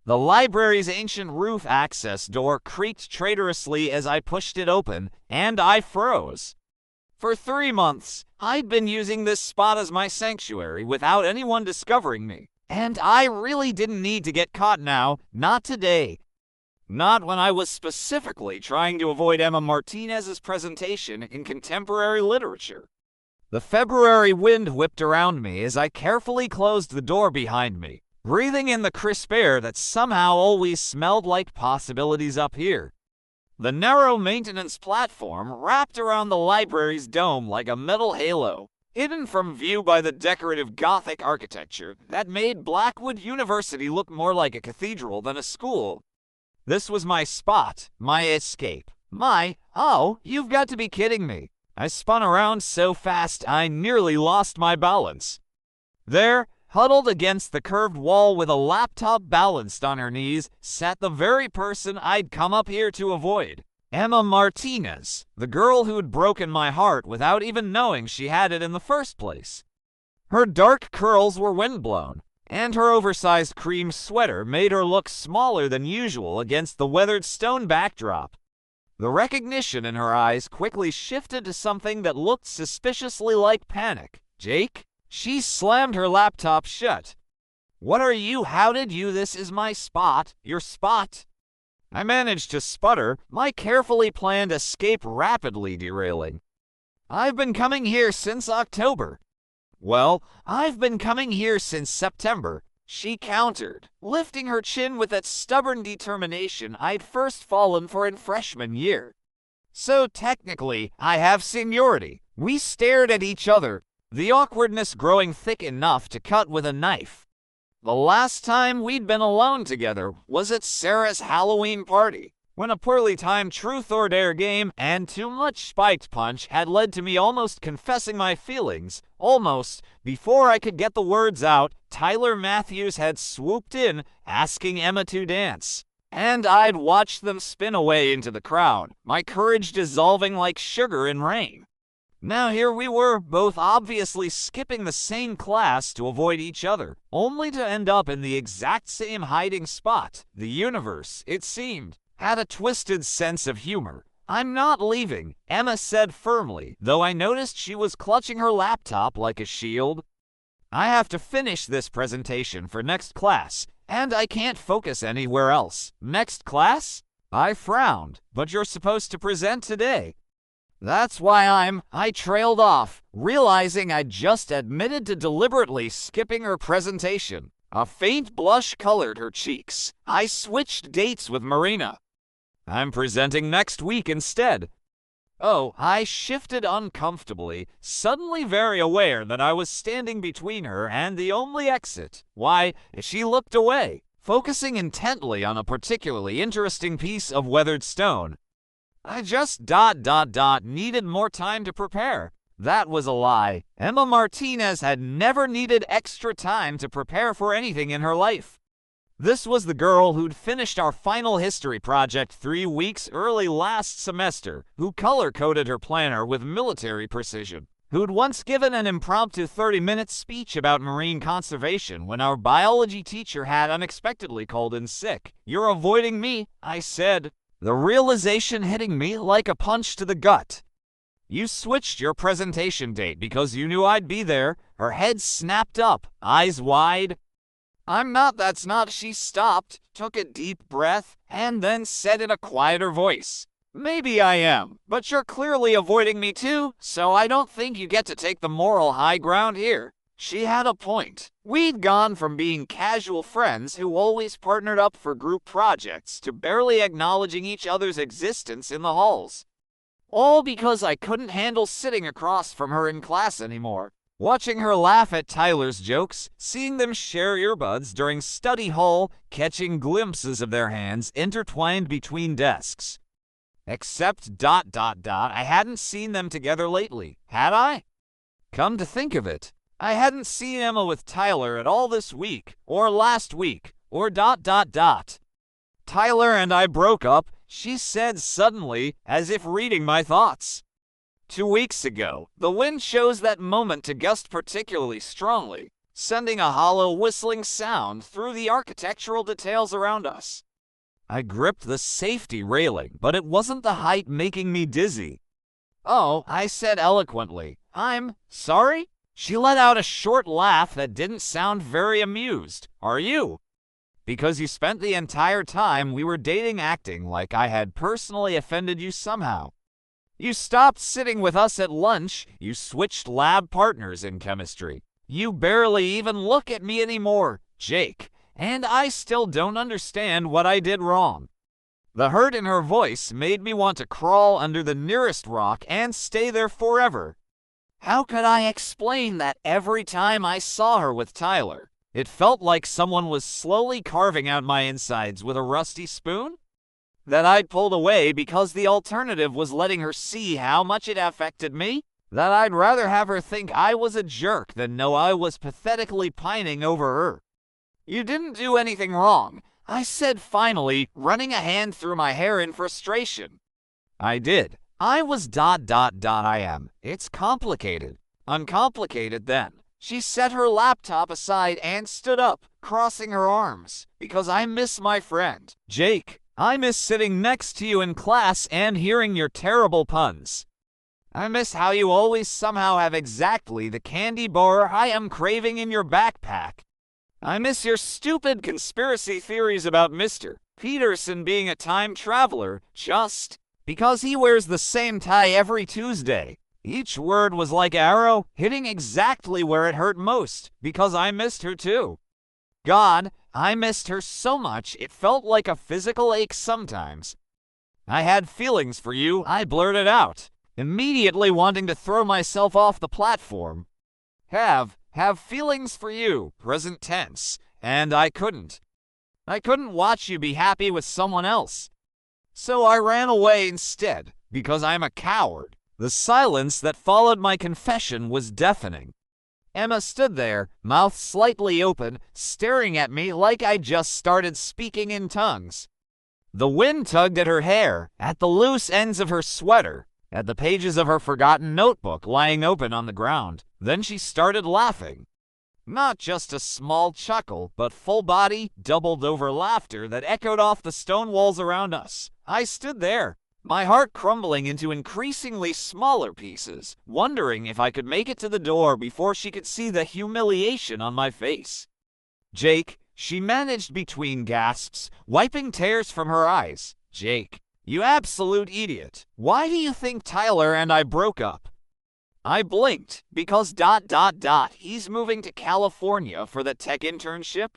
The library's ancient roof access door creaked traitorously as I pushed it open, and I froze. For 3 months, I'd been using this spot as my sanctuary without anyone discovering me, and I really didn't need to get caught now, not today. Not when I was specifically trying to avoid Emma Martinez's presentation in contemporary literature. The February wind whipped around me as I carefully closed the door behind me, breathing in the crisp air that somehow always smelled like possibilities up here. The narrow maintenance platform wrapped around the library's dome like a metal halo, hidden from view by the decorative Gothic architecture that made Blackwood University look more like a cathedral than a school. This was my spot, my escape, oh, you've got to be kidding me. I spun around so fast I nearly lost my balance. There, huddled against the curved wall with a laptop balanced on her knees, sat the very person I'd come up here to avoid. Emma Martinez, the girl who'd broken my heart without even knowing she had it in the first place. Her dark curls were windblown, and her oversized cream sweater made her look smaller than usual against the weathered stone backdrop. The recognition in her eyes quickly shifted to something that looked suspiciously like panic. Jake? She slammed her laptop shut. What are you? How did you? This is my spot. Your spot. I managed to sputter, my carefully planned escape rapidly derailing. I've been coming here since October. Well, I've been coming here since September, she countered, lifting her chin with that stubborn determination I'd first fallen for in freshman year. So technically, I have seniority. We stared at each other, the awkwardness growing thick enough to cut with a knife. The last time we'd been alone together was at Sarah's Halloween party, when a poorly timed truth or dare game and too much spiked punch had led to me almost confessing my feelings. Almost, before I could get the words out, Tyler Matthews had swooped in, asking Emma to dance. And I'd watched them spin away into the crowd, my courage dissolving like sugar in rain. Now here we were, both obviously skipping the same class to avoid each other, only to end up in the exact same hiding spot. The universe, it seemed, had a twisted sense of humor. I'm not leaving, Emma said firmly, though I noticed she was clutching her laptop like a shield. I have to finish this presentation for next class, and I can't focus anywhere else. Next class? I frowned, but you're supposed to present today. That's why I trailed off, realizing I'd just admitted to deliberately skipping her presentation. A faint blush colored her cheeks. I switched dates with Marina. I'm presenting next week instead. Oh, I shifted uncomfortably, suddenly very aware that I was standing between her and the only exit. Why, she looked away, focusing intently on a particularly interesting piece of weathered stone. I just needed more time to prepare. That was a lie. Emma Martinez had never needed extra time to prepare for anything in her life. This was the girl who'd finished our final history project 3 weeks early last semester, who color-coded her planner with military precision, who'd once given an impromptu 30-minute speech about marine conservation when our biology teacher had unexpectedly called in sick. You're avoiding me, I said, the realization hitting me like a punch to the gut. You switched your presentation date because you knew I'd be there. Her head snapped up, eyes wide. I'm not, that's not. She stopped, took a deep breath, and then said in a quieter voice, maybe I am, but you're clearly avoiding me too, so I don't think you get to take the moral high ground here. She had a point. We'd gone from being casual friends who always partnered up for group projects to barely acknowledging each other's existence in the halls. All because I couldn't handle sitting across from her in class anymore. Watching her laugh at Tyler's jokes, seeing them share earbuds during study hall, catching glimpses of their hands intertwined between desks. Except I hadn't seen them together lately, had I? Come to think of it, I hadn't seen Emma with Tyler at all this week, or last week, or Tyler and I broke up, she said suddenly, as if reading my thoughts. 2 weeks ago, the wind chose that moment to gust particularly strongly. sending a hollow whistling sound through the architectural details around us. I gripped the safety railing, but it wasn't the height making me dizzy. "Oh," I said eloquently, "I'm sorry." She let out a short laugh that didn't sound very amused. "Are you?" "Because you spent the entire time we were dating acting like I had personally offended you somehow. You stopped sitting with us at lunch, you switched lab partners in chemistry. You barely even look at me anymore, Jake, and I still don't understand what I did wrong." The hurt in her voice made me want to crawl under the nearest rock and stay there forever. How could I explain that every time I saw her with Tyler, it felt like someone was slowly carving out my insides with a rusty spoon? That I'd pulled away because the alternative was letting her see how much it affected me? That I'd rather have her think I was a jerk than know I was pathetically pining over her? "You didn't do anything wrong," I said finally, running a hand through my hair in frustration. "I did. I was ... I am. It's complicated." "Uncomplicated then." She set her laptop aside and stood up, crossing her arms. "Because I miss my friend. Jake, I miss sitting next to you in class and hearing your terrible puns. I miss how you always somehow have exactly the candy bar I am craving in your backpack. I miss your stupid conspiracy theories about Mr. Peterson being a time traveler just because he wears the same tie every Tuesday." Each word was like arrow, hitting exactly where it hurt most, because I missed her too. God, I missed her so much it felt like a physical ache sometimes. "I had feelings for you," I blurted out, immediately wanting to throw myself off the platform. Have feelings for you, present tense, and I couldn't. I couldn't watch you be happy with someone else. So I ran away instead, because I'm a coward. The silence that followed my confession was deafening. Emma stood there, mouth slightly open, staring at me like I'd just started speaking in tongues. The wind tugged at her hair, at the loose ends of her sweater, at the pages of her forgotten notebook lying open on the ground. Then she started laughing. Not just a small chuckle, but full-body, doubled-over laughter that echoed off the stone walls around us. I stood there, my heart crumbling into increasingly smaller pieces, wondering if I could make it to the door before she could see the humiliation on my face. "Jake," she managed between gasps, wiping tears from her eyes. "Jake, you absolute idiot. Why do you think Tyler and I broke up?" I blinked, because ... he's moving to California for the tech internship?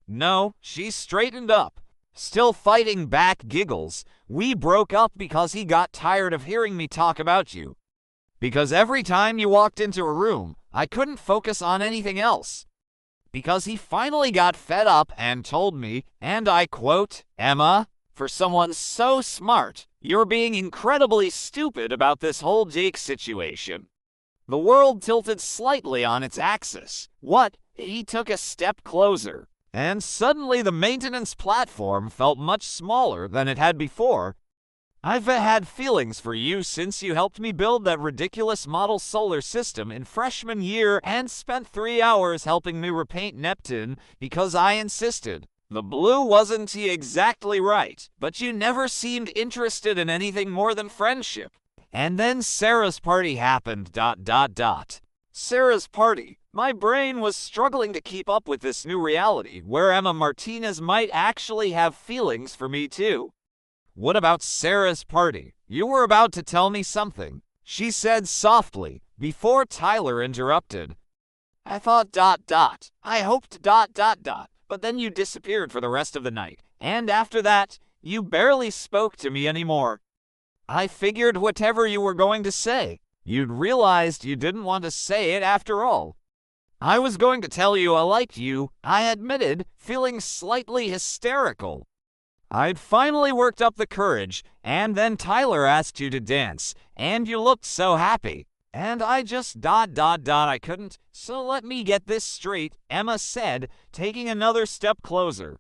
No, she straightened up, still fighting back giggles. "We broke up because he got tired of hearing me talk about you. Because every time you walked into a room, I couldn't focus on anything else. Because he finally got fed up and told me, and I quote, 'Emma, for someone so smart, you're being incredibly stupid about this whole Jake situation.'" The world tilted slightly on its axis. What? He took a step closer, and suddenly the maintenance platform felt much smaller than it had before. "I've had feelings for you since you helped me build that ridiculous model solar system in freshman year and spent 3 hours helping me repaint Neptune because I insisted. The blue wasn't exactly right, but you never seemed interested in anything more than friendship. And then Sarah's party happened, ... Sarah's party. My brain was struggling to keep up with this new reality where Emma Martinez might actually have feelings for me too. "What about Sarah's party? You were about to tell me something," she said softly, before Tyler interrupted. "I thought ... I hoped ... but then you disappeared for the rest of the night, and after that, you barely spoke to me anymore. I figured whatever you were going to say, you'd realized you didn't want to say it after all." "I was going to tell you I liked you," I admitted, feeling slightly hysterical. I'd finally worked up the courage, and then Tyler asked you to dance, and you looked so happy. And I just ... I couldn't. So let me get this straight, Emma said, taking another step closer.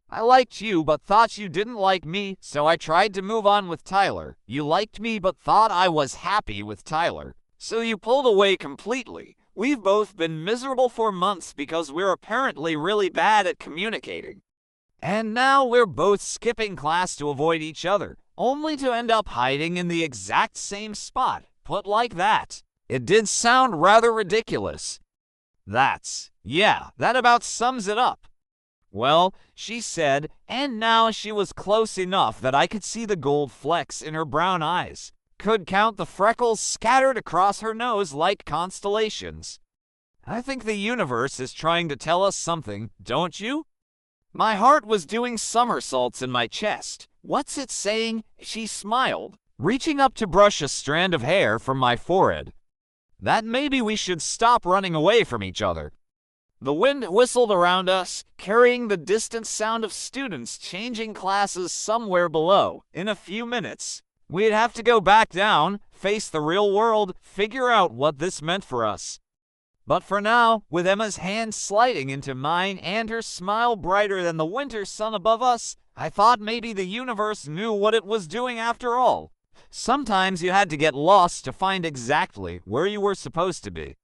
"I liked you but thought you didn't like me, so I tried to move on with Tyler. You liked me but thought I was happy with Tyler, so you pulled away completely. We've both been miserable for months because we're apparently really bad at communicating. And now we're both skipping class to avoid each other, only to end up hiding in the exact same spot. Put like that, it did sound rather ridiculous. That about sums it up. Well, she said, and now she was close enough that I could see the gold flecks in her brown eyes, could count the freckles scattered across her nose like constellations. I think the universe is trying to tell us something, don't you? My heart was doing somersaults in my chest. What's it saying? She smiled, reaching up to brush a strand of hair from my forehead. That maybe we should stop running away from each other. The wind whistled around us, carrying the distant sound of students changing classes somewhere below. In a few minutes, we'd have to go back down, face the real world, figure out what this meant for us. But for now, with Emma's hand sliding into mine and her smile brighter than the winter sun above us, I thought maybe the universe knew what it was doing after all. Sometimes you had to get lost to find exactly where you were supposed to be.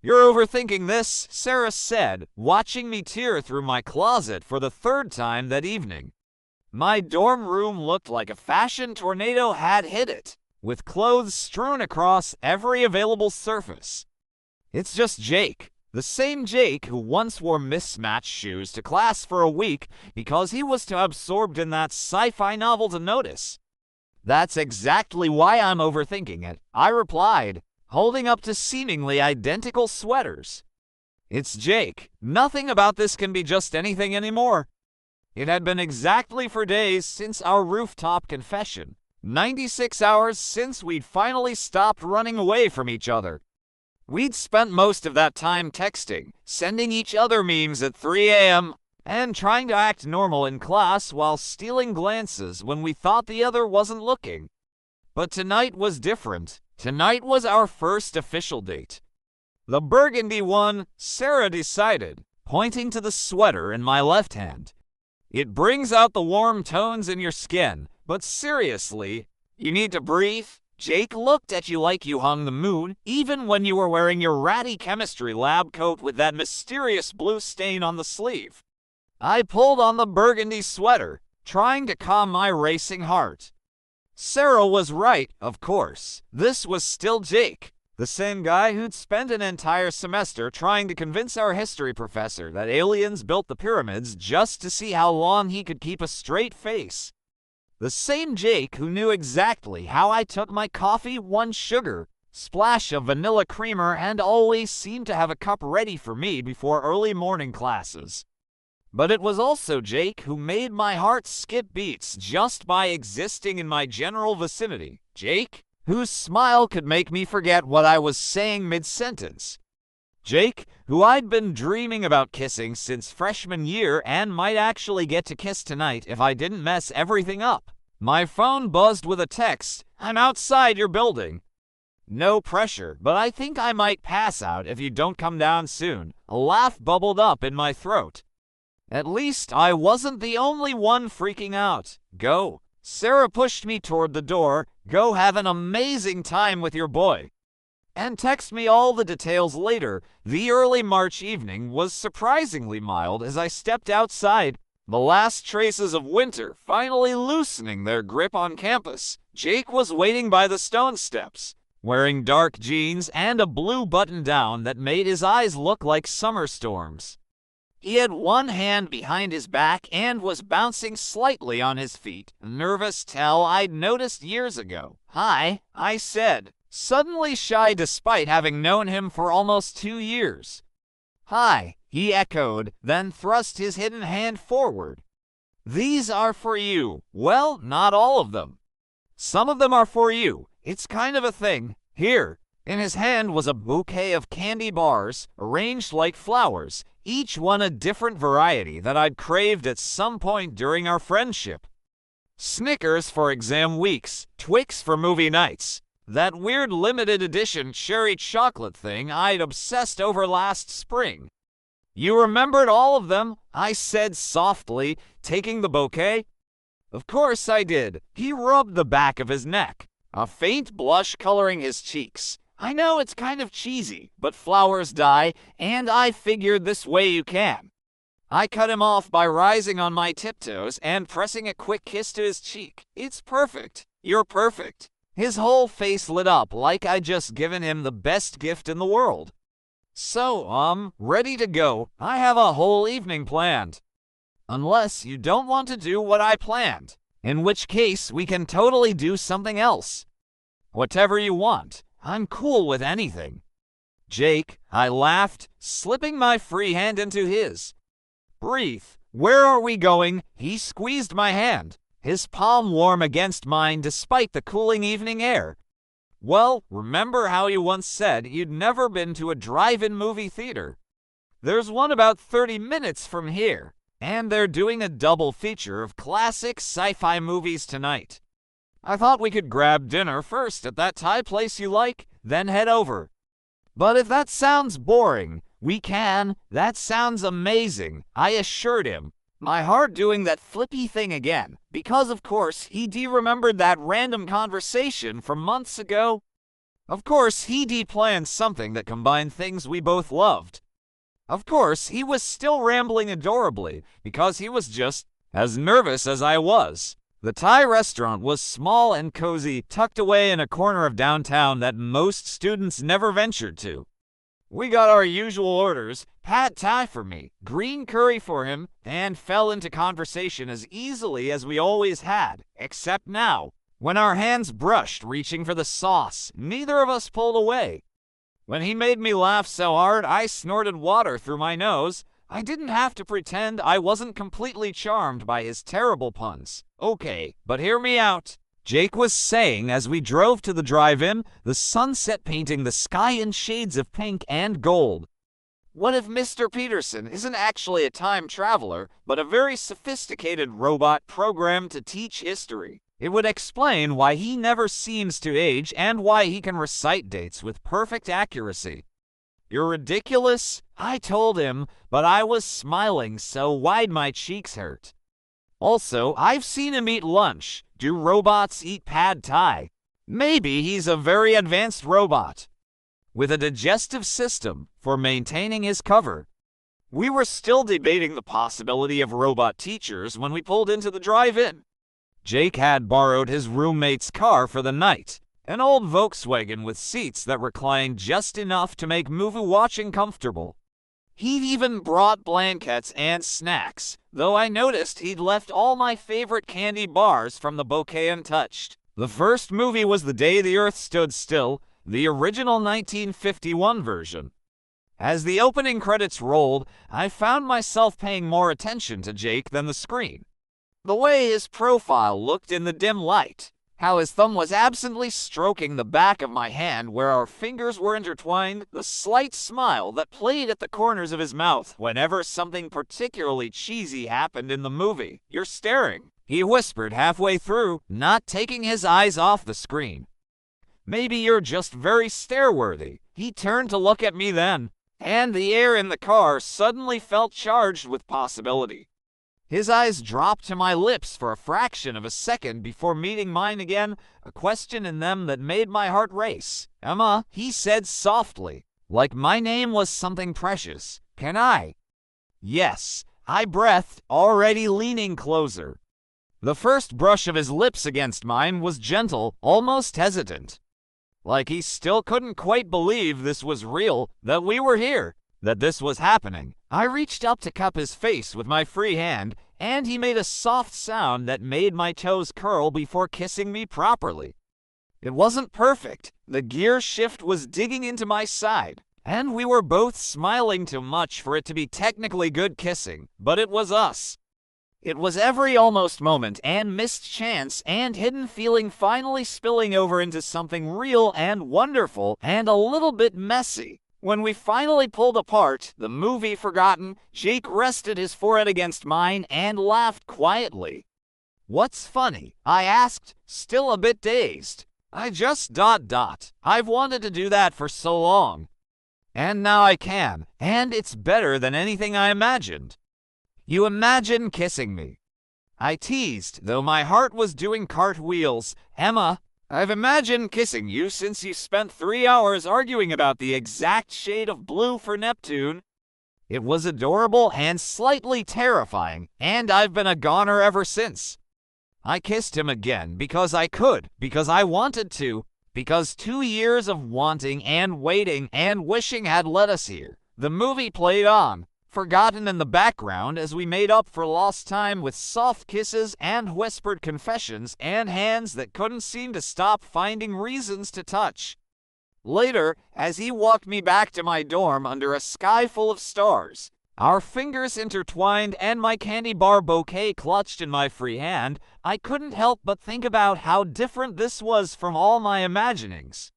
You're overthinking this, Sarah said, watching me tear through my closet for the third time that evening. My dorm room looked like a fashion tornado had hit it, with clothes strewn across every available surface. It's just Jake, the same Jake who once wore mismatched shoes to class for a week because he was too absorbed in that sci-fi novel to notice. That's exactly why I'm overthinking it, I replied, holding up to seemingly identical sweaters. It's Jake. Nothing about this can be just anything anymore. It had been exactly 4 days since our rooftop confession, 96 hours since we'd finally stopped running away from each other. We'd spent most of that time texting, sending each other memes at 3 a.m., and trying to act normal in class while stealing glances when we thought the other wasn't looking. But tonight was different. Tonight was our first official date. The burgundy one, Sarah decided, pointing to the sweater in my left hand. It brings out the warm tones in your skin, but seriously, you need to breathe. Jake looked at you like you hung the moon, even when you were wearing your ratty chemistry lab coat with that mysterious blue stain on the sleeve. I pulled on the burgundy sweater, trying to calm my racing heart. Sarah was right, of course. This was still Jake, the same guy who'd spent an entire semester trying to convince our history professor that aliens built the pyramids just to see how long he could keep a straight face. The same Jake who knew exactly how I took my coffee 1 sugar, splash of vanilla creamer, and always seemed to have a cup ready for me before early morning classes. But it was also Jake who made my heart skip beats just by existing in my general vicinity. Jake, whose smile could make me forget what I was saying mid-sentence. Jake, who I'd been dreaming about kissing since freshman year and might actually get to kiss tonight if I didn't mess everything up. My phone buzzed with a text. I'm outside your building. No pressure, but I think I might pass out if you don't come down soon. A laugh bubbled up in my throat. At least I wasn't the only one freaking out. Go. Sarah pushed me toward the door. Go have an amazing time with your boy. And text me all the details later. The early March evening was surprisingly mild as I stepped outside, the last traces of winter finally loosening their grip on campus. Jake was waiting by the stone steps, wearing dark jeans and a blue button-down that made his eyes look like summer storms. He had one hand behind his back and was bouncing slightly on his feet, a nervous tell I'd noticed years ago. Hi, I said, suddenly shy despite having known him for almost 2 years. Hi, he echoed, then thrust his hidden hand forward. These are for you. Well, not all of them. Some of them are for you. It's kind of a thing. Here. In his hand was a bouquet of candy bars, arranged like flowers, each one a different variety that I'd craved at some point during our friendship. Snickers for exam weeks, Twix for movie nights, that weird limited edition cherry chocolate thing I'd obsessed over last spring. You remembered all of them, I said softly, taking the bouquet. Of course I did. He rubbed the back of his neck, a faint blush coloring his cheeks. I know it's kind of cheesy, but flowers die, and I figured this way you can. I cut him off by rising on my tiptoes and pressing a quick kiss to his cheek. It's perfect. You're perfect. His whole face lit up like I'd just given him the best gift in the world. So, ready to go. I have a whole evening planned. Unless you don't want to do what I planned, in which case we can totally do something else. Whatever you want. I'm cool with anything. Jake, I laughed, slipping my free hand into his. Breathe. Where are we going? He squeezed my hand, his palm warm against mine despite the cooling evening air. Well, remember how you once said you'd never been to a drive-in movie theater? There's one about 30 minutes from here, and they're doing a double feature of classic sci-fi movies tonight. I thought we could grab dinner first at that Thai place you like, then head over. But if that sounds boring, we can. That sounds amazing, I assured him, my heart doing that flippy thing again, because of course he remembered that random conversation from months ago. Of course he planned something that combined things we both loved. Of course he was still rambling adorably, because he was just as nervous as I was. The Thai restaurant was small and cozy, tucked away in a corner of downtown that most students never ventured to. We got our usual orders, pad thai for me, green curry for him, and fell into conversation as easily as we always had, except now, when our hands brushed reaching for the sauce, neither of us pulled away. When he made me laugh so hard I snorted water through my nose, I didn't have to pretend I wasn't completely charmed by his terrible puns. Okay, but hear me out. Jake was saying as we drove to the drive-in, the sunset painting the sky in shades of pink and gold. What if Mr. Peterson isn't actually a time traveler, but a very sophisticated robot programmed to teach history? It would explain why he never seems to age and why he can recite dates with perfect accuracy. You're ridiculous, I told him, but I was smiling so wide my cheeks hurt. Also, I've seen him eat lunch. Do robots eat pad thai? Maybe he's a very advanced robot, with a digestive system for maintaining his cover. We were still debating the possibility of robot teachers when we pulled into the drive-in. Jake had borrowed his roommate's car for the night, an old Volkswagen with seats that reclined just enough to make movie watching comfortable. He'd even brought blankets and snacks, though I noticed he'd left all my favorite candy bars from the bouquet untouched. The first movie was The Day the Earth Stood Still, the original 1951 version. As the opening credits rolled, I found myself paying more attention to Jake than the screen. The way his profile looked in the dim light, how his thumb was absently stroking the back of my hand where our fingers were intertwined, the slight smile that played at the corners of his mouth whenever something particularly cheesy happened in the movie. You're staring, he whispered halfway through, not taking his eyes off the screen. Maybe you're just very stare-worthy. He turned to look at me then, and the air in the car suddenly felt charged with possibility. His eyes dropped to my lips for a fraction of a second before meeting mine again, a question in them that made my heart race. Emma, he said softly, like my name was something precious. Can I? Yes, I breathed, already leaning closer. The first brush of his lips against mine was gentle, almost hesitant. Like he still couldn't quite believe this was real, that we were here, that this was happening. I reached up to cup his face with my free hand, and he made a soft sound that made my toes curl before kissing me properly. It wasn't perfect. The gear shift was digging into my side, and we were both smiling too much for it to be technically good kissing, but it was us. It was every almost moment and missed chance and hidden feeling finally spilling over into something real and wonderful and a little bit messy. When we finally pulled apart, the movie forgotten, Jake rested his forehead against mine and laughed quietly. What's funny? I asked, still a bit dazed. I just ... I've wanted to do that for so long. And now I can, and it's better than anything I imagined. You imagine kissing me? I teased, though my heart was doing cartwheels. Emma, I've imagined kissing you since you spent 3 hours arguing about the exact shade of blue for Neptune. It was adorable and slightly terrifying, and I've been a goner ever since. I kissed him again because I could, because I wanted to, because 2 years of wanting and waiting and wishing had led us here. The movie played on, forgotten in the background as we made up for lost time with soft kisses and whispered confessions and hands that couldn't seem to stop finding reasons to touch. Later, as he walked me back to my dorm under a sky full of stars, our fingers intertwined and my candy bar bouquet clutched in my free hand, I couldn't help but think about how different this was from all my imaginings.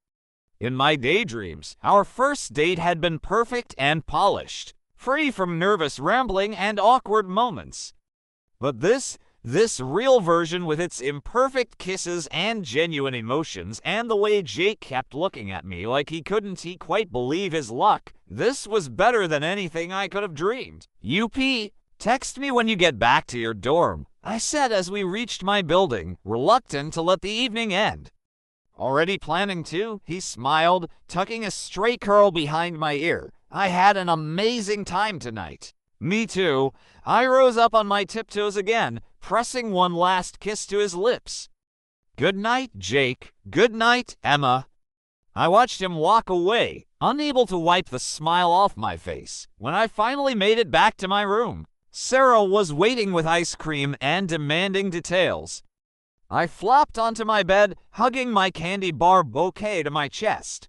In my daydreams, our first date had been perfect and polished, free from nervous rambling and awkward moments. But this real version with its imperfect kisses and genuine emotions and the way Jake kept looking at me like he couldn't quite believe his luck, this was better than anything I could have dreamed. UP, text me when you get back to your dorm, I said as we reached my building, reluctant to let the evening end. Already planning to? He smiled, tucking a stray curl behind my ear. I had an amazing time tonight. Me too. I rose up on my tiptoes again, pressing one last kiss to his lips. Good night, Jake. Good night, Emma. I watched him walk away, unable to wipe the smile off my face. When I finally made it back to my room, Sarah was waiting with ice cream and demanding details. I flopped onto my bed, hugging my candy bar bouquet to my chest.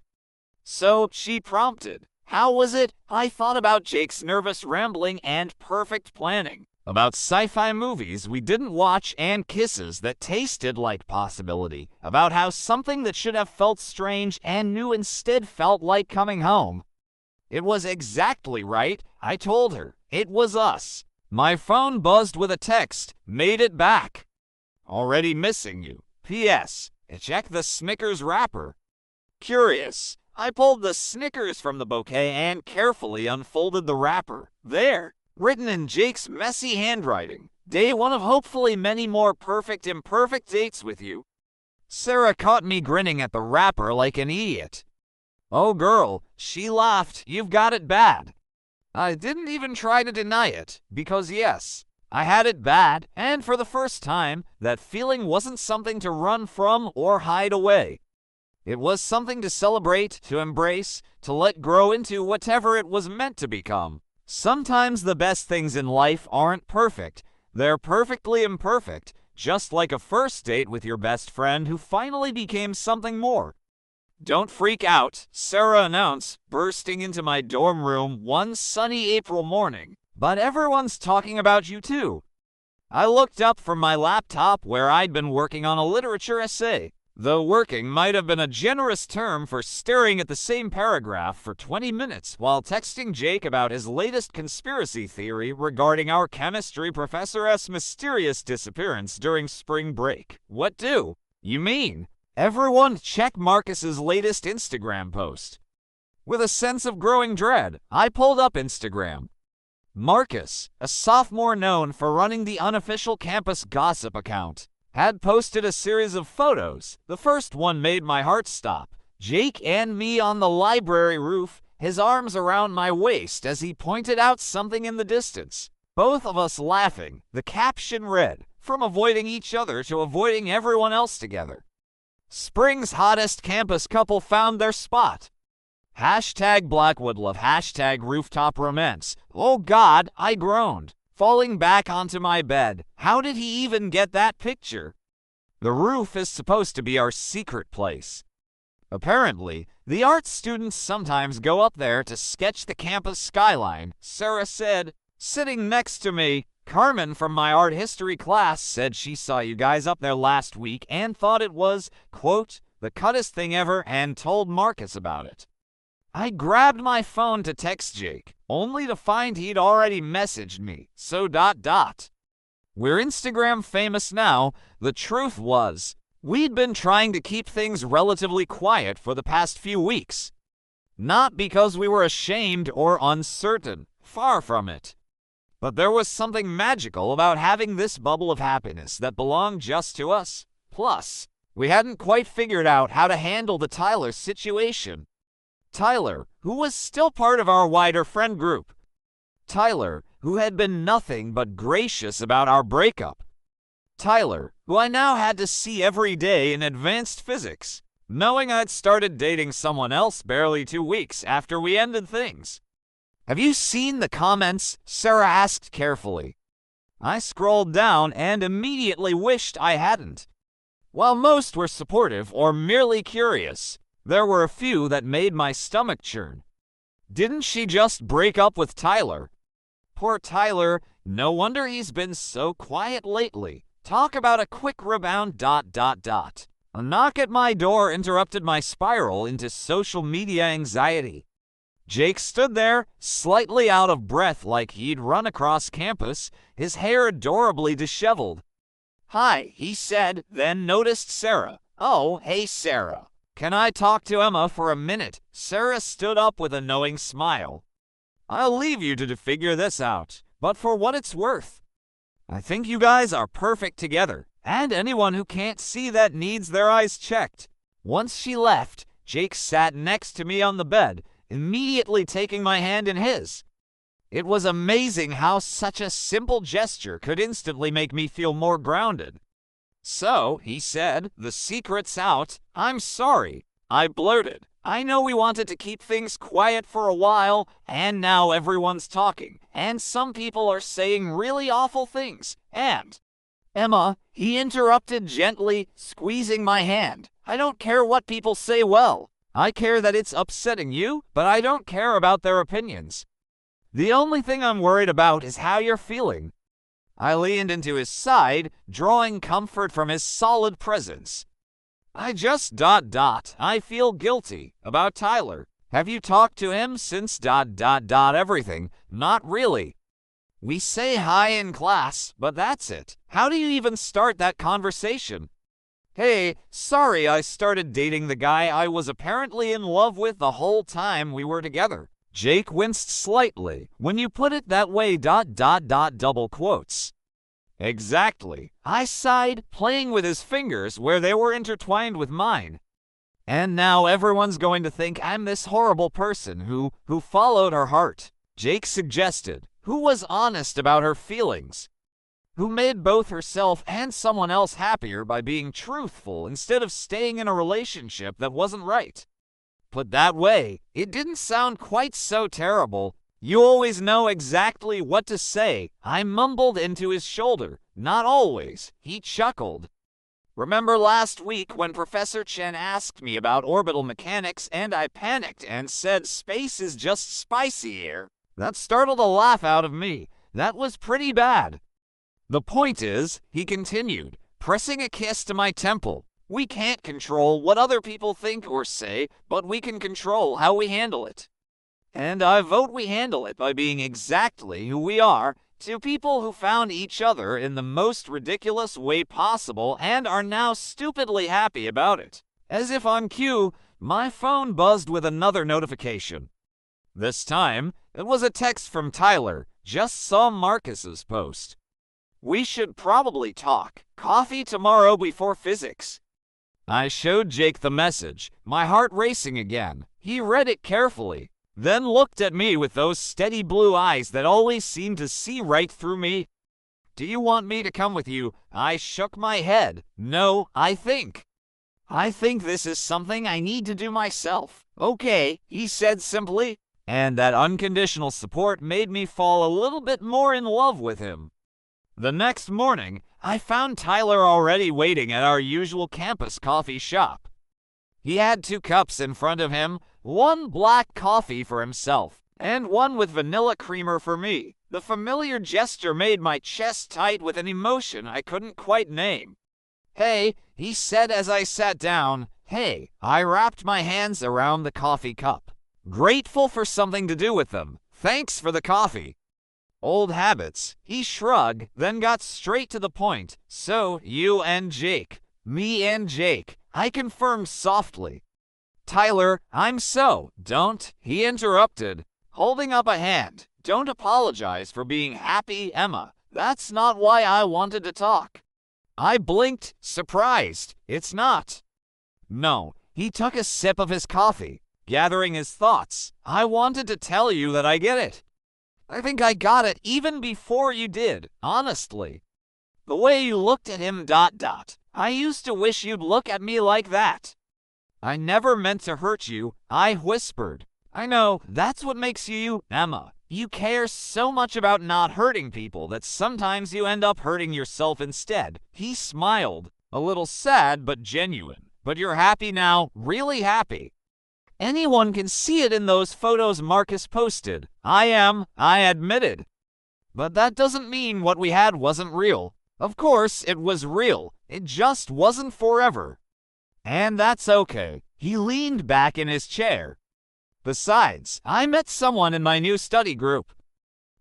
So, she prompted, how was it? I thought about Jake's nervous rambling and perfect planning, about sci-fi movies we didn't watch and kisses that tasted like possibility, about how something that should have felt strange and new instead felt like coming home. It was exactly right, I told her. It was us. My phone buzzed with a text, made it back. Already missing you. P.S. Check the Snickers wrapper. Curious. I pulled the Snickers from the bouquet and carefully unfolded the wrapper. There, written in Jake's messy handwriting. Day 1 of hopefully many more perfect imperfect dates with you. Sarah caught me grinning at the wrapper like an idiot. Oh girl, she laughed, you've got it bad. I didn't even try to deny it, because yes, I had it bad, and for the first time, that feeling wasn't something to run from or hide away. It was something to celebrate, to embrace, to let grow into whatever it was meant to become. Sometimes the best things in life aren't perfect. They're perfectly imperfect, just like a first date with your best friend who finally became something more. Don't freak out, Sarah announced, bursting into my dorm room one sunny April morning. But everyone's talking about you too. I looked up from my laptop where I'd been working on a literature essay. Though working might have been a generous term for staring at the same paragraph for 20 minutes while texting Jake about his latest conspiracy theory regarding our chemistry professor's mysterious disappearance during spring break. What do? You mean? Everyone check Marcus's latest Instagram post. With a sense of growing dread, I pulled up Instagram. Marcus, a sophomore known for running the unofficial campus gossip account, had posted a series of photos. The first one made my heart stop. Jake and me on the library roof, his arms around my waist as he pointed out something in the distance. Both of us laughing. The caption read, "From avoiding each other to avoiding everyone else together. Spring's hottest campus couple found their spot. Hashtag Blackwood love, hashtag rooftop romance." Oh God, I groaned, falling back onto my bed. How did he even get that picture? The roof is supposed to be our secret place. Apparently, the art students sometimes go up there to sketch the campus skyline, Sarah said. Sitting next to me, Carmen from my art history class said she saw you guys up there last week and thought it was, quote, the cuttest thing ever, and told Marcus about it. I grabbed my phone to text Jake, only to find he'd already messaged me, so ... We're Instagram famous now. The truth was, we'd been trying to keep things relatively quiet for the past few weeks. Not because we were ashamed or uncertain, far from it. But there was something magical about having this bubble of happiness that belonged just to us. Plus, We hadn't quite figured out how to handle the Tyler situation. Tyler, who was still part of our wider friend group. Tyler, who had been nothing but gracious about our breakup. Tyler, who I now had to see every day in advanced physics, knowing I'd started dating someone else barely 2 weeks after we ended things. "Have you seen the comments?" Sarah asked carefully. I scrolled down and immediately wished I hadn't. While most were supportive or merely curious, there were a few that made my stomach churn. Didn't she just break up with Tyler? Poor Tyler, no wonder he's been so quiet lately. Talk about a quick rebound. A knock at my door interrupted my spiral into social media anxiety. Jake stood there, slightly out of breath like he'd run across campus, his hair adorably disheveled. "Hi," he said, then noticed Sarah. "Oh, hey Sarah. Can I talk to Emma for a minute?" Sarah stood up with a knowing smile. "I'll leave you to figure this out, but for what it's worth, I think you guys are perfect together, and anyone who can't see that needs their eyes checked." Once she left, Jake sat next to me on the bed, immediately taking my hand in his. It was amazing how such a simple gesture could instantly make me feel more grounded. "So," he said, "the secret's out." "I'm sorry," I blurted. "I know we wanted to keep things quiet for a while, and now everyone's talking, and some people are saying really awful things, and—" "Emma," he interrupted gently, squeezing my hand, "I don't care what people say. Well, I care that it's upsetting you, but I don't care about their opinions. The only thing I'm worried about is how you're feeling." I leaned into his side, drawing comfort from his solid presence. "I just I feel guilty about Tyler. Have you talked to him since everything?" "Not really. We say hi in class, but that's it. How do you even start that conversation?" "Hey, sorry I started dating the guy I was apparently in love with the whole time we were together." Jake winced slightly when you put it that way. Double quotes. "Exactly," I sighed, playing with his fingers where they were intertwined with mine. "And now everyone's going to think I'm this horrible person who followed her heart," Jake suggested, "who was honest about her feelings, who made both herself and someone else happier by being truthful instead of staying in a relationship that wasn't right." Put that way, it didn't sound quite so terrible. "You always know exactly what to say," I mumbled into his shoulder. "Not always," he chuckled. "Remember last week when Professor Chen asked me about orbital mechanics and I panicked and said space is just spicy air? That startled a laugh out of me. That was pretty bad. The point is," he continued, pressing a kiss to my temple, "we can't control what other people think or say, but we can control how we handle it. And I vote we handle it by being exactly who we are, two people who found each other in the most ridiculous way possible and are now stupidly happy about it." As if on cue, my phone buzzed with another notification. This time, it was a text from Tyler. "Just saw Marcus's post. We should probably talk. Coffee tomorrow before physics." I showed Jake the message, my heart racing again. He read it carefully, then looked at me with those steady blue eyes that always seemed to see right through me. "Do you want me to come with you?" I shook my head. "No, I think this is something I need to do myself." "Okay," he said simply, and that unconditional support made me fall a little bit more in love with him. The next morning, I found Tyler already waiting at our usual campus coffee shop. He had 2 cups in front of him, one black coffee for himself, and one with vanilla creamer for me. The familiar gesture made my chest tight with an emotion I couldn't quite name. "Hey," he said as I sat down. "Hey." I wrapped my hands around the coffee cup, grateful for something to do with them. "Thanks for the coffee." "Old habits," he shrugged, then got straight to the point. "So, you and Jake." "Me and Jake," I confirmed softly. "Tyler, don't," he interrupted, holding up a hand. "Don't apologize for being happy, Emma. That's not why I wanted to talk. I blinked, surprised. It's not. No, he took a sip of his coffee, gathering his thoughts. I wanted to tell you that I get it. I think I got it even before you did, honestly. The way you looked at him ... I used to wish you'd look at me like that. I never meant to hurt you, I whispered. I know, that's what makes you, Emma. You care so much about not hurting people that sometimes you end up hurting yourself instead. He smiled, a little sad but genuine. But you're happy now, really happy. Anyone can see it in those photos Marcus posted. I am, I admitted. But that doesn't mean what we had wasn't real. Of course, it was real. It just wasn't forever. And that's okay. He leaned back in his chair. Besides, I met someone in my new study group.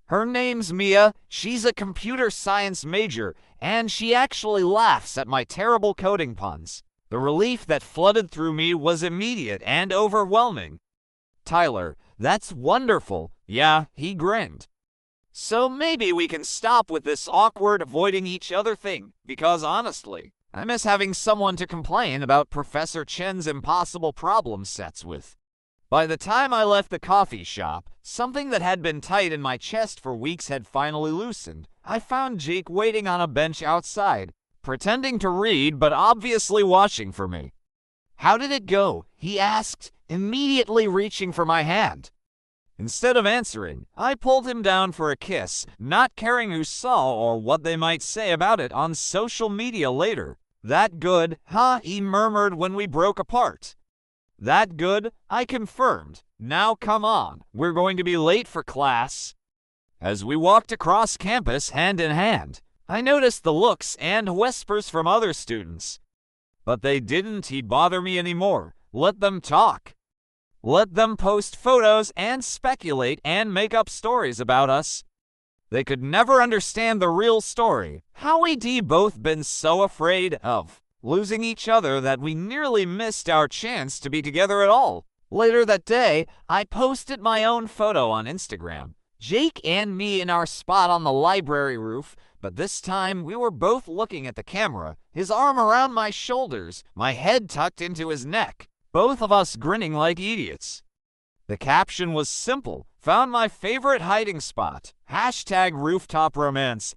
Her name's Mia. She's a computer science major, and she actually laughs at my terrible coding puns. The relief that flooded through me was immediate and overwhelming. Tyler, that's wonderful. Yeah, he grinned. So maybe we can stop with this awkward avoiding each other thing, because honestly, I miss having someone to complain about Professor Chen's impossible problem sets with. By the time I left the coffee shop, something that had been tight in my chest for weeks had finally loosened. I found Jake waiting on a bench outside, pretending to read but obviously watching for me. How did it go? He asked, immediately reaching for my hand. Instead of answering, I pulled him down for a kiss, not caring who saw or what they might say about it on social media later. That good, huh? He murmured when we broke apart. That good? I confirmed. Now come on, we're going to be late for class. As we walked across campus hand in hand, I noticed the looks and whispers from other students. But they didn't bother me anymore. Let them talk. Let them post photos and speculate and make up stories about us. They could never understand the real story. How we'd both been so afraid of losing each other that we nearly missed our chance to be together at all. Later that day, I posted my own photo on Instagram. Jake and me in our spot on the library roof, but this time we were both looking at the camera, his arm around my shoulders, my head tucked into his neck, both of us grinning like idiots. The caption was simple, found my favorite hiding spot, #rooftop-romance.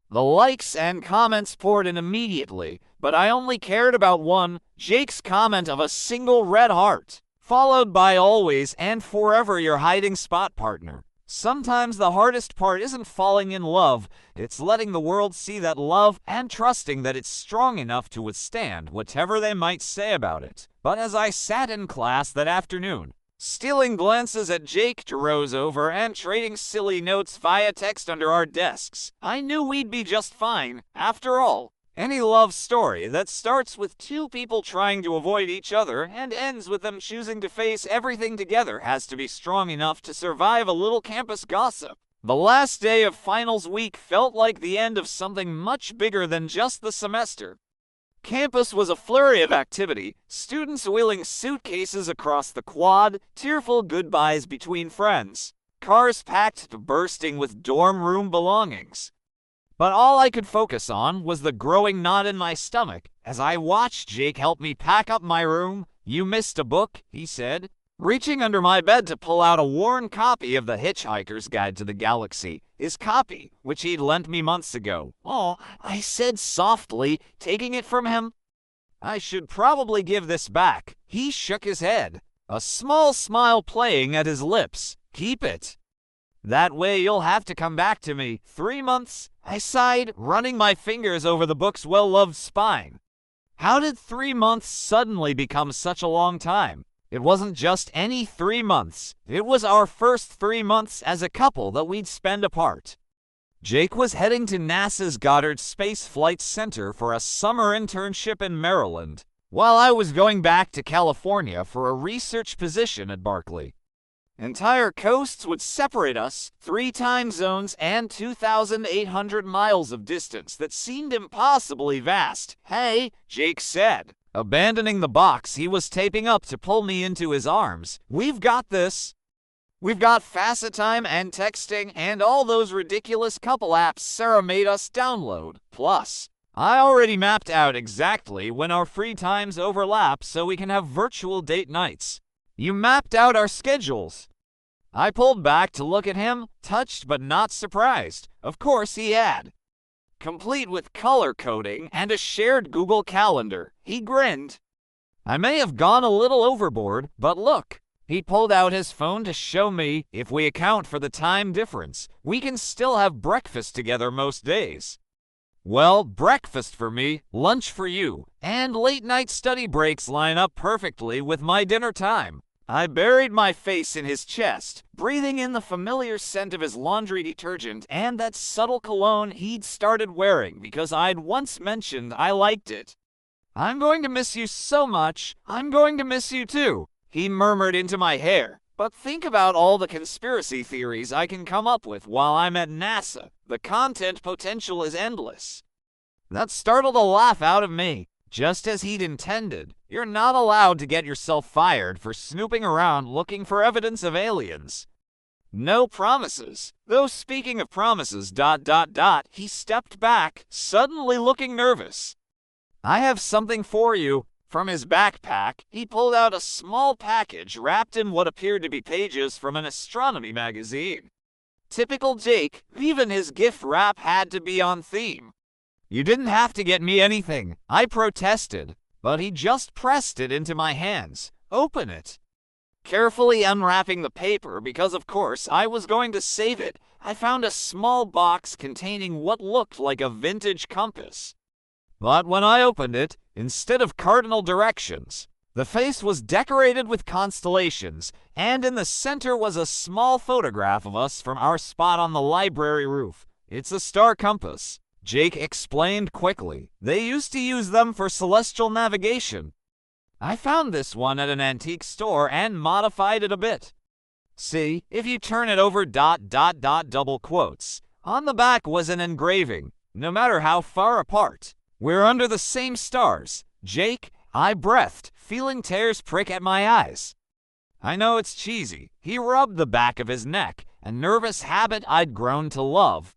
The likes and comments poured in immediately, but I only cared about one, Jake's comment of a single red heart, followed by always and forever your hiding spot partner. Sometimes the hardest part isn't falling in love, it's letting the world see that love and trusting that it's strong enough to withstand whatever they might say about it. But as I sat in class that afternoon, stealing glances at Jake to rows over and trading silly notes via text under our desks, I knew we'd be just fine. After all, any love story that starts with two people trying to avoid each other and ends with them choosing to face everything together has to be strong enough to survive a little campus gossip. The last day of finals week felt like the end of something much bigger than just the semester. Campus was a flurry of activity, students wheeling suitcases across the quad, tearful goodbyes between friends, cars packed to bursting with dorm room belongings. But all I could focus on was the growing knot in my stomach as I watched Jake help me pack up my room. You missed a book, he said, reaching under my bed to pull out a worn copy of The Hitchhiker's Guide to the Galaxy, his copy, which he'd lent me months ago. Oh, I said softly, taking it from him. I should probably give this back. He shook his head, a small smile playing at his lips. Keep it. That way you'll have to come back to me. 3 months? I sighed, running my fingers over the book's well-loved spine. How did 3 months suddenly become such a long time? It wasn't just any 3 months. It was our first 3 months as a couple that we'd spend apart. Jake was heading to NASA's Goddard Space Flight Center for a summer internship in Maryland, while I was going back to California for a research position at Berkeley. Entire coasts would separate us, 3 time zones and 2,800 miles of distance that seemed impossibly vast. Hey, Jake said, abandoning the box he was taping up to pull me into his arms. We've got this. We've got FaceTime and texting and all those ridiculous couple apps Sarah made us download. Plus, I already mapped out exactly when our free times overlap so we can have virtual date nights. You mapped out our schedules. I pulled back to look at him, touched but not surprised. Of course he had. Complete with color coding and a shared Google Calendar. He grinned. I may have gone a little overboard, but look. He pulled out his phone to show me, if we account for the time difference, we can still have breakfast together most days. Well, breakfast for me, lunch for you, and late-night study breaks line up perfectly with my dinner time. I buried my face in his chest, breathing in the familiar scent of his laundry detergent and that subtle cologne he'd started wearing because I'd once mentioned I liked it. I'm going to miss you so much. I'm going to miss you too, he murmured into my hair. But think about all the conspiracy theories I can come up with while I'm at NASA. The content potential is endless. That startled a laugh out of me, just as he'd intended. You're not allowed to get yourself fired for snooping around looking for evidence of aliens. No promises. Though speaking of promises, he stepped back, suddenly looking nervous. I have something for you. From his backpack, he pulled out a small package wrapped in what appeared to be pages from an astronomy magazine. Typical Jake, even his gift wrap had to be on theme. You didn't have to get me anything, I protested, but he just pressed it into my hands. Open it. Carefully unwrapping the paper because of course I was going to save it, I found a small box containing what looked like a vintage compass. But when I opened it, instead of cardinal directions, the face was decorated with constellations, and in the center was a small photograph of us from our spot on the library roof. It's a star compass, Jake explained quickly. They used to use them for celestial navigation. I found this one at an antique store and modified it a bit. See, if you turn it over ... double quotes. On the back was an engraving, no matter how far apart. We're under the same stars, Jake, I breathed, feeling tears prick at my eyes. I know it's cheesy. He rubbed the back of his neck, a nervous habit I'd grown to love.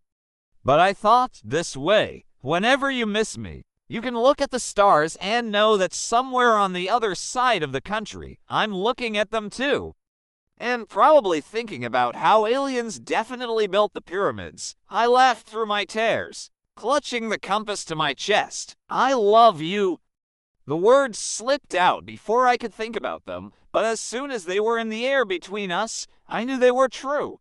But I thought, this way, whenever you miss me, you can look at the stars and know that somewhere on the other side of the country, I'm looking at them too. And probably thinking about how aliens definitely built the pyramids. I laughed through my tears, clutching the compass to my chest. I love you. The words slipped out before I could think about them, but as soon as they were in the air between us, I knew they were true.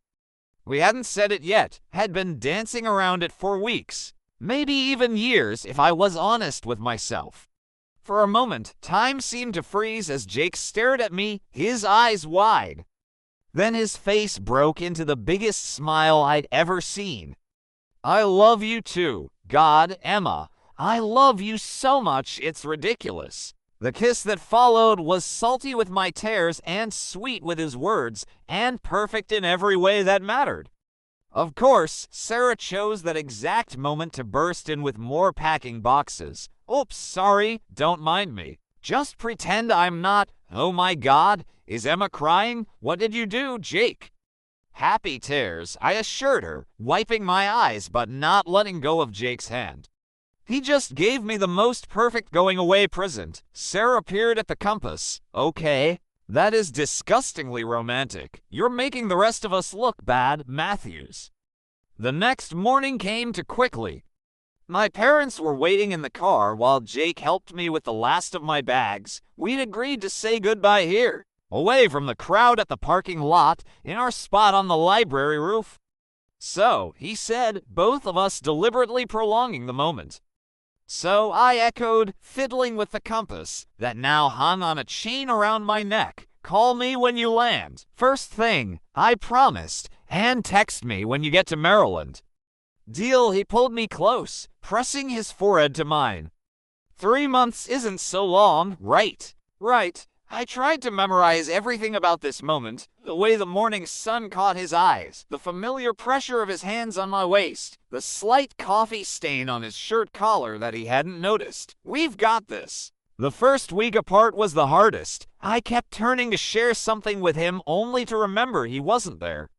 We hadn't said it yet, had been dancing around it for weeks, maybe even years if I was honest with myself. For a moment, time seemed to freeze as Jake stared at me, his eyes wide. Then his face broke into the biggest smile I'd ever seen. I love you too, God, Emma. I love you so much it's ridiculous. The kiss that followed was salty with my tears and sweet with his words, and perfect in every way that mattered. Of course, Sarah chose that exact moment to burst in with more packing boxes. Oops, sorry, don't mind me. Just pretend I'm not. Oh my God, is Emma crying? What did you do, Jake? Happy tears, I assured her, wiping my eyes but not letting go of Jake's hand. He just gave me the most perfect going-away present. Sarah peered at the compass. Okay, that is disgustingly romantic. You're making the rest of us look bad, Matthews. The next morning came too quickly. My parents were waiting in the car while Jake helped me with the last of my bags. We'd agreed to say goodbye here, away from the crowd at the parking lot, in our spot on the library roof. So, he said, both of us deliberately prolonging the moment. So I echoed, fiddling with the compass that now hung on a chain around my neck. Call me when you land. First thing, I promised, and text me when you get to Maryland. Deal. He pulled me close, pressing his forehead to mine. 3 months isn't so long, right? Right. I tried to memorize everything about this moment, the way the morning sun caught his eyes, the familiar pressure of his hands on my waist, the slight coffee stain on his shirt collar that he hadn't noticed. We've got this. The first week apart was the hardest. I kept turning to share something with him only to remember he wasn't there.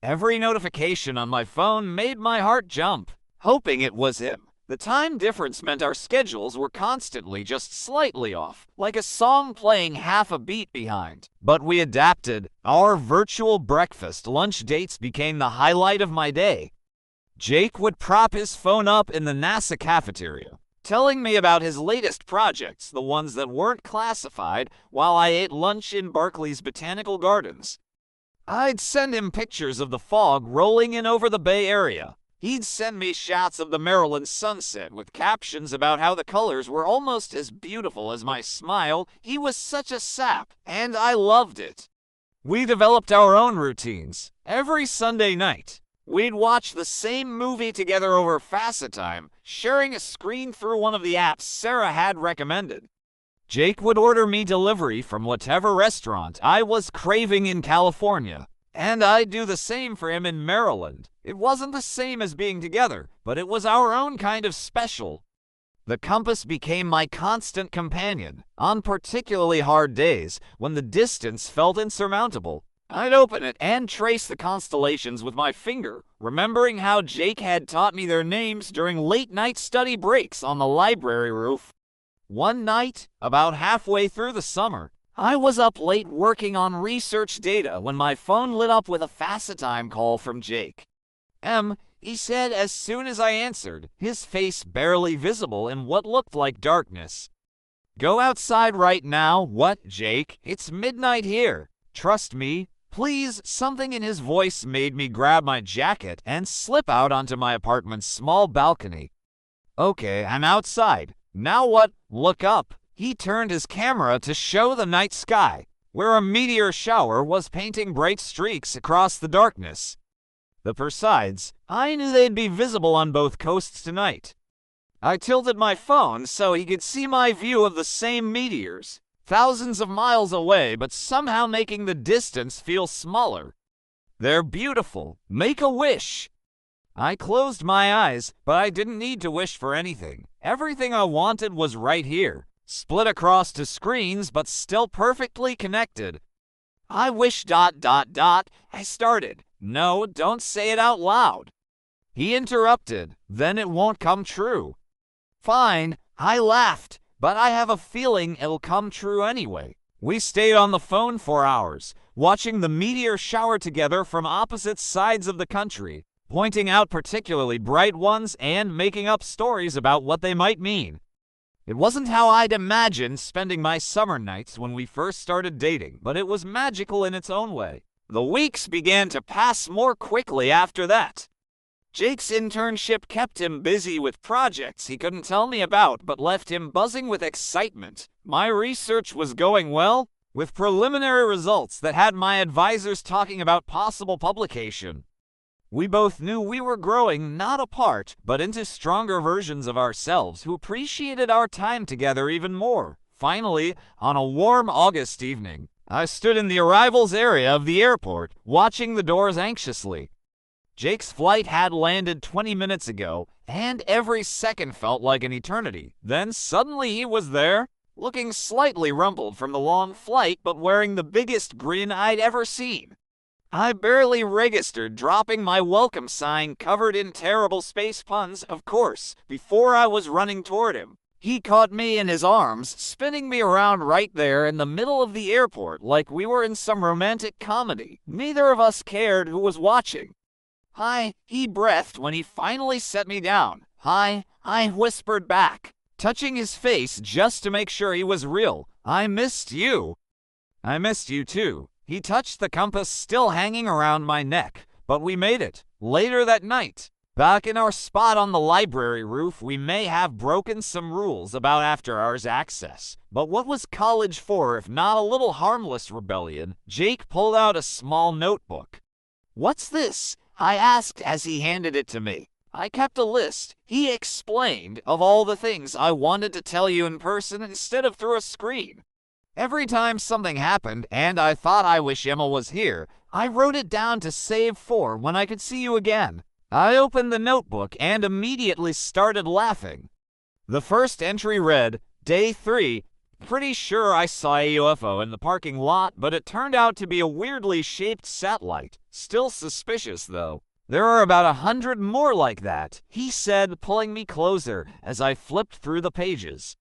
Every notification on my phone made my heart jump, hoping it was him. The time difference meant our schedules were constantly just slightly off, like a song playing half a beat behind. But we adapted. Our virtual breakfast lunch dates became the highlight of my day. Jake would prop his phone up in the NASA cafeteria, telling me about his latest projects, the ones that weren't classified, while I ate lunch in Berkeley's botanical gardens. I'd send him pictures of the fog rolling in over the Bay Area. He'd send me shots of the Maryland sunset with captions about how the colors were almost as beautiful as my smile. He was such a sap, and I loved it. We developed our own routines. Every Sunday night, we'd watch the same movie together over FaceTime, sharing a screen through one of the apps Sarah had recommended. Jake would order me delivery from whatever restaurant I was craving in California, and I'd do the same for him in Maryland. It wasn't the same as being together, but it was our own kind of special. The compass became my constant companion. On particularly hard days, when the distance felt insurmountable, I'd open it and trace the constellations with my finger, remembering how Jake had taught me their names during late-night study breaks on the library roof. One night, about halfway through the summer, I was up late working on research data when my phone lit up with a FaceTime call from Jake. He said as soon as I answered, his face barely visible in what looked like darkness. "Go outside right now." "What, Jake? It's midnight here. Trust me, please." Something in his voice made me grab my jacket and slip out onto my apartment's small balcony. "Okay, I'm outside. Now what?" "Look up." He turned his camera to show the night sky, where a meteor shower was painting bright streaks across the darkness. The Perseids, I knew they'd be visible on both coasts tonight. I tilted my phone so he could see my view of the same meteors, thousands of miles away, but somehow making the distance feel smaller. "They're beautiful. Make a wish." I closed my eyes, but I didn't need to wish for anything. Everything I wanted was right here, split across two screens, but still perfectly connected. "I wish ... I started. "No, don't say it out loud." He interrupted. "Then it won't come true." "Fine," I laughed, "but I have a feeling it'll come true anyway." We stayed on the phone for hours, watching the meteor shower together from opposite sides of the country, pointing out particularly bright ones and making up stories about what they might mean. It wasn't how I'd imagined spending my summer nights when we first started dating, but it was magical in its own way. The weeks began to pass more quickly after that. Jake's internship kept him busy with projects he couldn't tell me about, but left him buzzing with excitement. My research was going well, with preliminary results that had my advisors talking about possible publication. We both knew we were growing not apart, but into stronger versions of ourselves who appreciated our time together even more. Finally, on a warm August evening, I stood in the arrivals area of the airport, watching the doors anxiously. Jake's flight had landed 20 minutes ago, and every second felt like an eternity. Then suddenly he was there, looking slightly rumpled from the long flight, but wearing the biggest grin I'd ever seen. I barely registered dropping my welcome sign covered in terrible space puns, of course, before I was running toward him. He caught me in his arms, spinning me around right there in the middle of the airport like we were in some romantic comedy. Neither of us cared who was watching. "Hi," he breathed when he finally set me down. "Hi," I whispered back, touching his face just to make sure he was real. "I missed you." "I missed you too." He touched the compass still hanging around my neck, but we made it. Later that night, back in our spot on the library roof, we may have broken some rules about after-hours access. But what was college for if not a little harmless rebellion? Jake pulled out a small notebook. "What's this?" I asked as he handed it to me. "I kept a list," he explained, "of all the things I wanted to tell you in person instead of through a screen. Every time something happened and I thought I wish Emma was here, I wrote it down to save for when I could see you again." I opened the notebook and immediately started laughing. The first entry read, "Day 3. Pretty sure I saw a UFO in the parking lot, but it turned out to be a weirdly shaped satellite. Still suspicious, though." There are about 100 more like that, he said, pulling me closer as I flipped through the pages.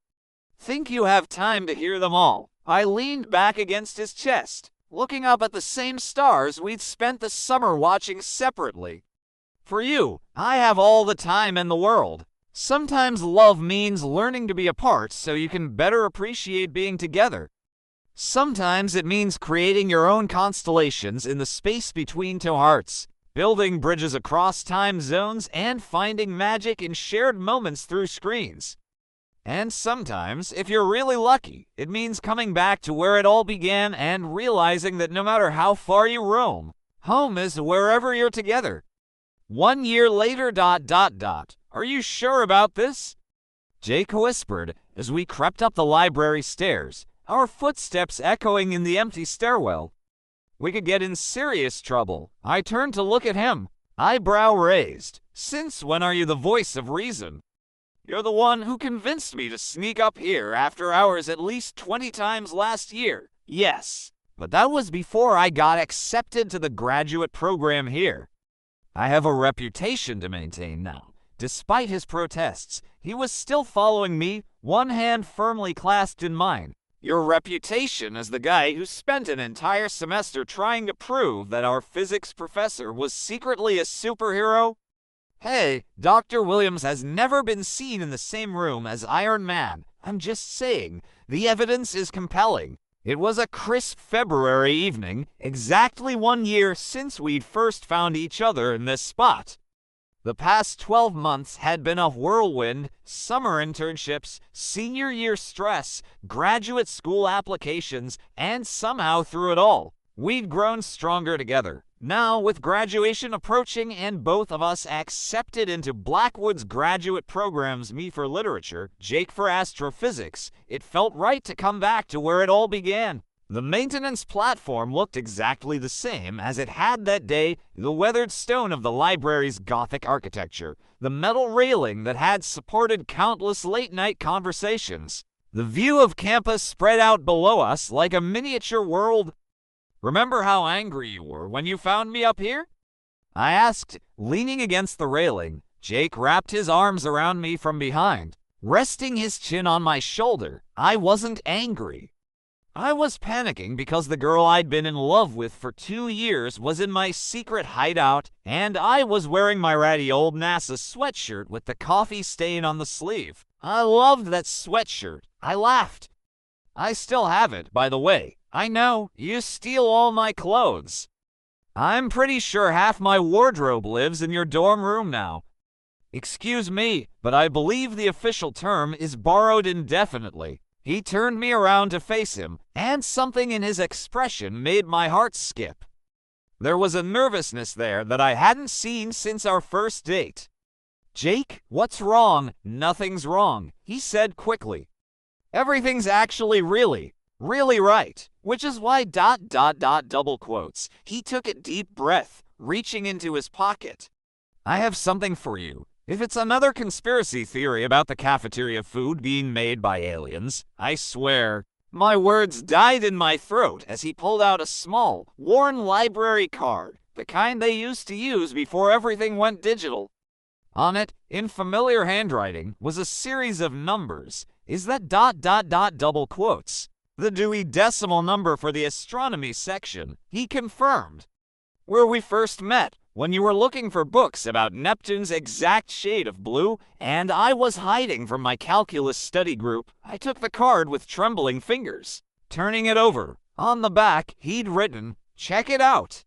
Think you have time to hear them all? I leaned back against his chest, looking up at the same stars we'd spent the summer watching separately. For you, I have all the time in the world. Sometimes love means learning to be apart so you can better appreciate being together. Sometimes it means creating your own constellations in the space between two hearts, building bridges across time zones, and finding magic in shared moments through screens. And sometimes, if you're really lucky, it means coming back to where it all began and realizing that no matter how far you roam, home is wherever you're together. 1 year later, ... Are you sure about this? Jake whispered as we crept up the library stairs, our footsteps echoing in the empty stairwell. We could get in serious trouble. I turned to look at him, eyebrow raised. Since when are you the voice of reason? You're the one who convinced me to sneak up here after hours at least 20 times last year. Yes, but that was before I got accepted to the graduate program here. I have a reputation to maintain now. Despite his protests, he was still following me, one hand firmly clasped in mine. Your reputation as the guy who spent an entire semester trying to prove that our physics professor was secretly a superhero? Hey, Dr. Williams has never been seen in the same room as Iron Man. I'm just saying, the evidence is compelling. It was a crisp February evening, exactly 1 year since we'd first found each other in this spot. The past 12 months had been a whirlwind: summer internships, senior year stress, graduate school applications, and somehow through it all, we'd grown stronger together. Now, with graduation approaching and both of us accepted into Blackwood's graduate programs, me for literature, Jake for astrophysics, it felt right to come back to where it all began. The maintenance platform looked exactly the same as it had that day, the weathered stone of the library's Gothic architecture, the metal railing that had supported countless late-night conversations. The view of campus spread out below us like a miniature world. Remember how angry you were when you found me up here? I asked, leaning against the railing. Jake wrapped his arms around me from behind, resting his chin on my shoulder. I wasn't angry. I was panicking because the girl I'd been in love with for 2 years was in my secret hideout, and I was wearing my ratty old NASA sweatshirt with the coffee stain on the sleeve. I loved that sweatshirt. I laughed. I still have it, by the way. I know, you steal all my clothes. I'm pretty sure half my wardrobe lives in your dorm room now. Excuse me, but I believe the official term is borrowed indefinitely. He turned me around to face him, and something in his expression made my heart skip. There was a nervousness there that I hadn't seen since our first date. Jake, what's wrong? Nothing's wrong, he said quickly. Everything's actually really right, which is why ... double quotes. He took a deep breath, reaching into his pocket. I have something for you. If it's another conspiracy theory about the cafeteria food being made by aliens, I swear. My words died in my throat as he pulled out a small, worn library card, the kind they used to use before everything went digital. On it, in familiar handwriting, was a series of numbers. Is that ... double quotes? The Dewey Decimal number for the astronomy section, he confirmed. Where we first met, when you were looking for books about Neptune's exact shade of blue, and I was hiding from my calculus study group, I took the card with trembling fingers. Turning it over, on the back, he'd written, "Check it out."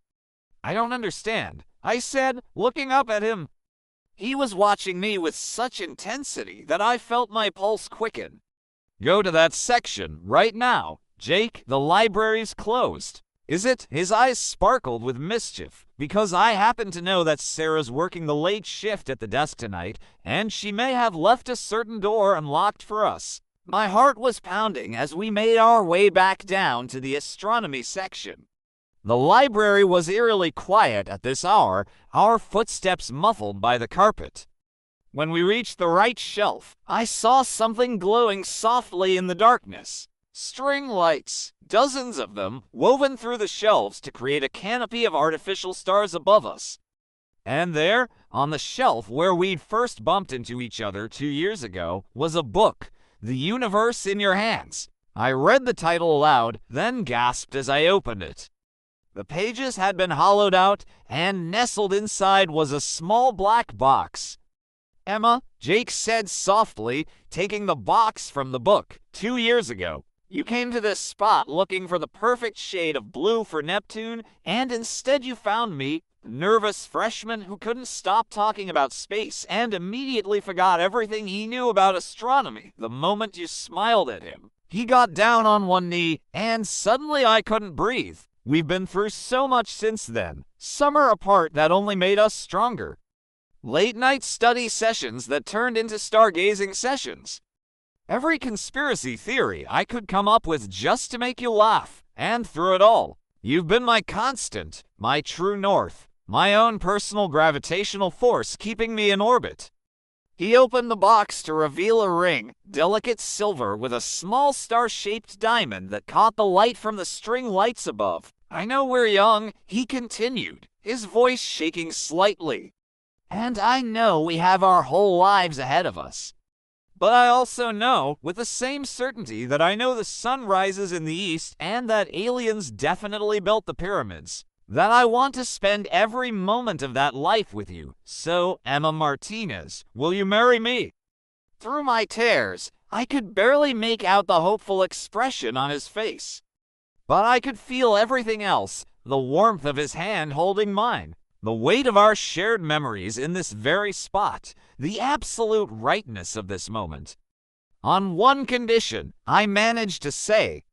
I don't understand, I said, looking up at him. He was watching me with such intensity that I felt my pulse quicken. Go to that section, right now. Jake, the library's closed. Is it? His eyes sparkled with mischief, because I happen to know that Sarah's working the late shift at the desk tonight, and she may have left a certain door unlocked for us. My heart was pounding as we made our way back down to the astronomy section. The library was eerily quiet at this hour, our footsteps muffled by the carpet. When we reached the right shelf, I saw something glowing softly in the darkness. String lights, dozens of them, woven through the shelves to create a canopy of artificial stars above us. And there, on the shelf where we'd first bumped into each other 2 years ago, was a book, The Universe in Your Hands. I read the title aloud, then gasped as I opened it. The pages had been hollowed out, and nestled inside was a small black box. "Emma," Jake said softly, taking the box from the book, 2 years ago. "You came to this spot looking for the perfect shade of blue for Neptune, and instead you found me, a nervous freshman who couldn't stop talking about space and immediately forgot everything he knew about astronomy the moment you smiled at him." He got down on one knee, and suddenly I couldn't breathe. We've been through so much since then, summer apart that only made us stronger. Late-night study sessions that turned into stargazing sessions. Every conspiracy theory I could come up with just to make you laugh, and through it all, you've been my constant, my true north, my own personal gravitational force keeping me in orbit. He opened the box to reveal a ring, delicate silver with a small star-shaped diamond that caught the light from the string lights above. "I know we're young," he continued, his voice shaking slightly. "And I know we have our whole lives ahead of us. But I also know, with the same certainty, that I know the sun rises in the east and that aliens definitely built the pyramids, that I want to spend every moment of that life with you. So, Emma Martinez, will you marry me?" Through my tears, I could barely make out the hopeful expression on his face. But I could feel everything else, the warmth of his hand holding mine, the weight of our shared memories in this very spot, the absolute rightness of this moment. "On one condition," I managed to say.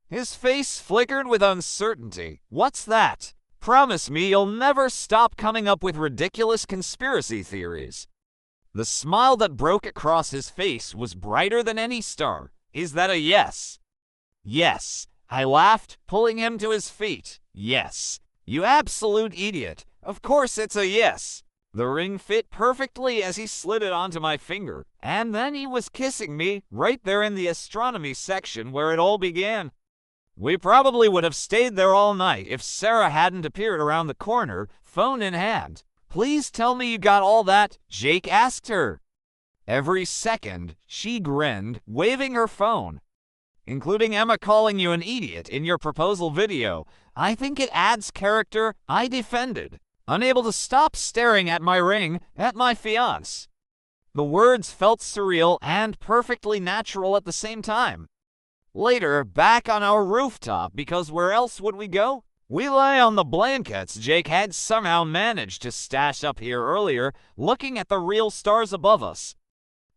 His face flickered with uncertainty. "What's that?" "Promise me you'll never stop coming up with ridiculous conspiracy theories." The smile that broke across his face was brighter than any star. "Is that a yes?" "Yes," I laughed, pulling him to his feet. "Yes. You absolute idiot. Of course it's a yes." The ring fit perfectly as he slid it onto my finger, and then he was kissing me right there in the astronomy section where it all began. We probably would have stayed there all night if Sarah hadn't appeared around the corner, phone in hand. "Please tell me you got all that?" Jake asked her. Every second, she grinned, waving her phone. "Including Emma calling you an idiot in your proposal video. I think it adds character," I defended, unable to stop staring at my ring, at my fiancé. The words felt surreal and perfectly natural at the same time. Later, back on our rooftop, because where else would we go? We lay on the blankets Jake had somehow managed to stash up here earlier, looking at the real stars above us.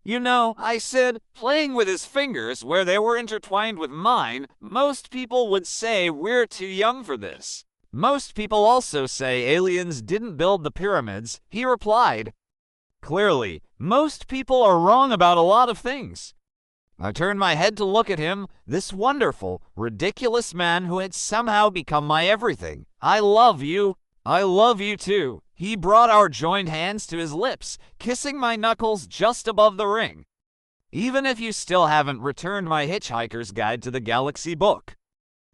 "You know," I said, playing with his fingers where they were intertwined with mine, "most people would say we're too young for this." "Most people also say aliens didn't build the pyramids," he replied. Clearly, most people are wrong about a lot of things. I turned my head to look at him, this wonderful, ridiculous man who had somehow become my everything. "I love you. I love you too." He brought our joined hands to his lips, kissing my knuckles just above the ring. "Even if you still haven't returned my Hitchhiker's Guide to the Galaxy book.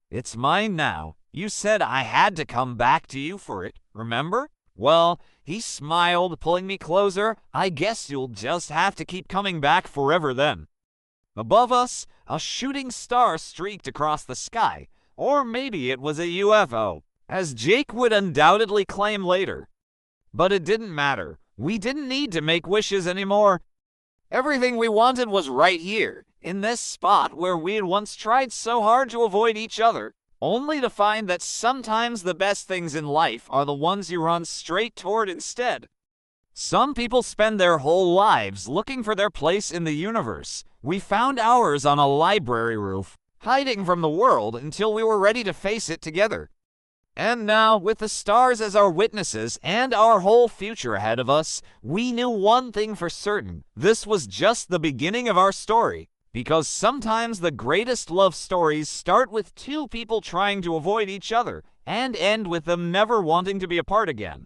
It's mine now. You said I had to come back to you for it, remember?" Well, he smiled, pulling me closer. "I guess you'll just have to keep coming back forever then." Above us, a shooting star streaked across the sky, or maybe it was a UFO, as Jake would undoubtedly claim later. But it didn't matter. We didn't need to make wishes anymore. Everything we wanted was right here, in this spot where we had once tried so hard to avoid each other, only to find that sometimes the best things in life are the ones you run straight toward instead. Some people spend their whole lives looking for their place in the universe. We found ours on a library roof, hiding from the world until we were ready to face it together. And now, with the stars as our witnesses and our whole future ahead of us, we knew one thing for certain. This was just the beginning of our story. Because sometimes the greatest love stories start with two people trying to avoid each other and end with them never wanting to be apart again.